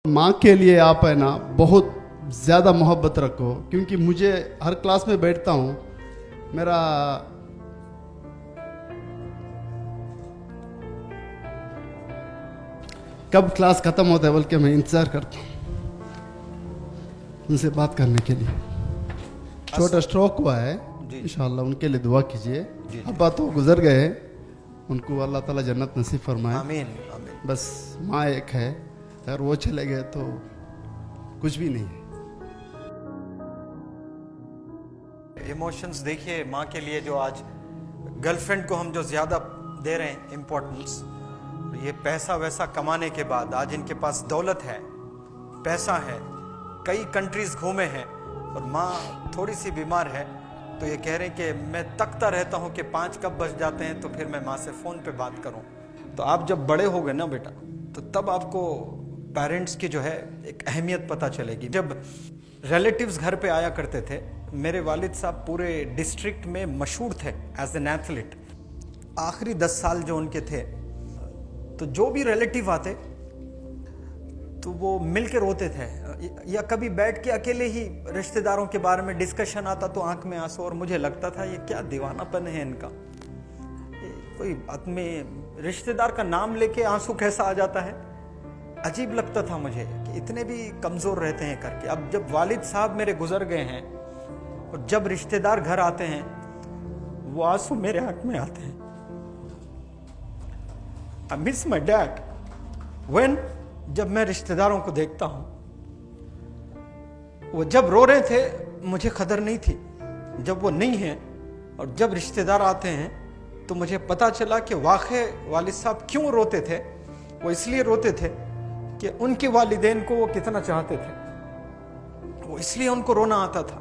माँ के लिए आप है ना बहुत ज़्यादा मोहब्बत रखो, क्योंकि मुझे हर क्लास में बैठता हूँ, मेरा कब क्लास खत्म होता है बल्कि मैं इंतज़ार करता हूँ उनसे बात करने के लिए। छोटा स्ट्रोक हुआ है, इंशाल्लाह उनके लिए दुआ कीजिए। अब्बा तो गुजर गए, उनको अल्लाह ताला जन्नत नसीब फरमाए। आमीन आमीन। बस माँ एक है, अगर वो चले गए तो कुछ भी नहीं है। इमोशंस देखिए माँ के लिए, जो आज गर्लफ्रेंड को हम जो ज़्यादा दे रहे हैं इम्पोर्टेंस, ये पैसा वैसा कमाने के बाद आज इनके पास दौलत है, पैसा है, कई कंट्रीज घूमे हैं, और माँ थोड़ी सी बीमार है, तो ये कह रहे हैं कि मैं तकता रहता हूँ कि 5 कब बज जाते हैं तो फिर मैं माँ से फ़ोन पे बात करूँ। तो आप जब बड़े हो गए ना बेटा, तो तब आपको पेरेंट्स की जो है एक अहमियत पता चलेगी। जब रिलेटिव्स घर पे आया करते थे, मेरे वालिद साहब पूरे डिस्ट्रिक्ट में मशहूर थे एज एन एथलीट। आखिरी 10 साल जो उनके थे, तो जो भी रिलेटिव आते तो वो मिल के रोते थे, या कभी बैठ के अकेले ही रिश्तेदारों के बारे में डिस्कशन आता तो आंख में आंसू, और मुझे लगता था ये क्या दीवानापन है इनका, कोई आदमी रिश्तेदार का नाम लेके आंसू कैसा आ जाता है। अजीब लगता था मुझे कि इतने भी कमज़ोर रहते हैं करके। अब जब वालिद साहब मेरे गुजर गए हैं और जब रिश्तेदार घर आते हैं, वो आंसू मेरे आंख में आते हैं। I miss my dad when, जब मैं रिश्तेदारों को देखता हूं, वो जब रो रहे थे मुझे खबर नहीं थी, जब वो नहीं है और जब रिश्तेदार आते हैं तो मुझे पता चला कि वाकई वालिद साहब क्यों रोते थे। वो इसलिए रोते थे कि उनके वालिदैन को वो कितना चाहते थे, वो इसलिए उनको रोना आता था।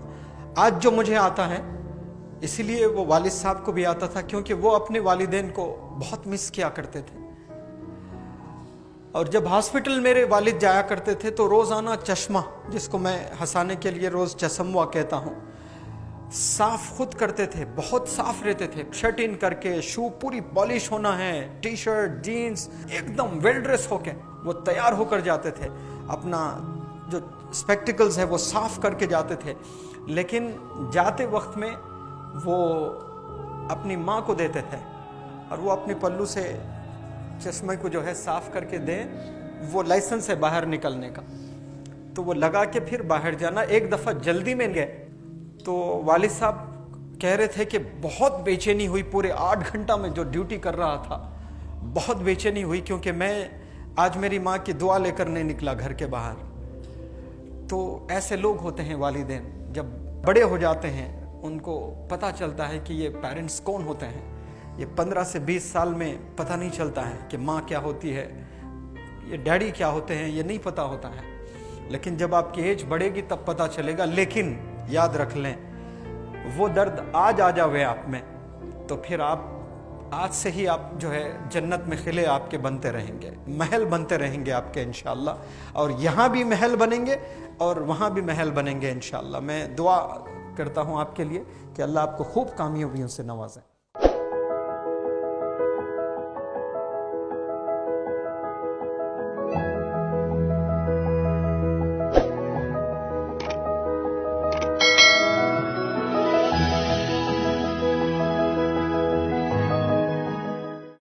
आज जो मुझे आता है इसलिए वो वालिद साहब को भी आता था, क्योंकि वो अपने वालिदैन को बहुत मिस किया करते थे। और जब हॉस्पिटल मेरे वालिद जाया करते थे तो रोज़ाना चश्मा, जिसको मैं हंसाने के लिए रोज़ चश्मा कहता हूँ, साफ खुद करते थे, बहुत साफ रहते थे। शर्ट इन करके, शू पूरी पॉलिश होना है, टी शर्ट जीन्स एकदम वेल ड्रेस होके वो तैयार होकर जाते थे। अपना जो स्पेक्टिकल्स है वो साफ करके जाते थे, लेकिन जाते वक्त में वो अपनी माँ को देते थे और वो अपनी पल्लू से चश्मे को जो है साफ करके दें। वो लाइसेंस है बाहर निकलने का, तो वो लगा के फिर बाहर जाना। एक दफ़ा जल्दी में गए तो वालिद साहब कह रहे थे कि बहुत बेचैनी हुई, पूरे 8 घंटा में जो ड्यूटी कर रहा था बहुत बेचैनी हुई, क्योंकि मैं आज मेरी माँ की दुआ लेकर नहीं निकला घर के बाहर। तो ऐसे लोग होते हैं वालिदैन, जब बड़े हो जाते हैं उनको पता चलता है कि ये पेरेंट्स कौन होते हैं। ये 15 से 20 साल में पता नहीं चलता है कि माँ क्या होती है, ये डैडी क्या होते हैं, ये नहीं पता होता है। लेकिन जब आपकी एज बढ़ेगी तब पता चलेगा। लेकिन याद रख लें, वो दर्द आज आ जावे आप में, तो फिर आप आज से ही आप जो है जन्नत में खिले आपके बनते रहेंगे, महल बनते रहेंगे आपके इंशाअल्लाह। और यहाँ भी महल बनेंगे और वहाँ भी महल बनेंगे इंशाअल्लाह। मैं दुआ करता हूँ आपके लिए कि अल्लाह आपको खूब कामयाबियों से नवाजें।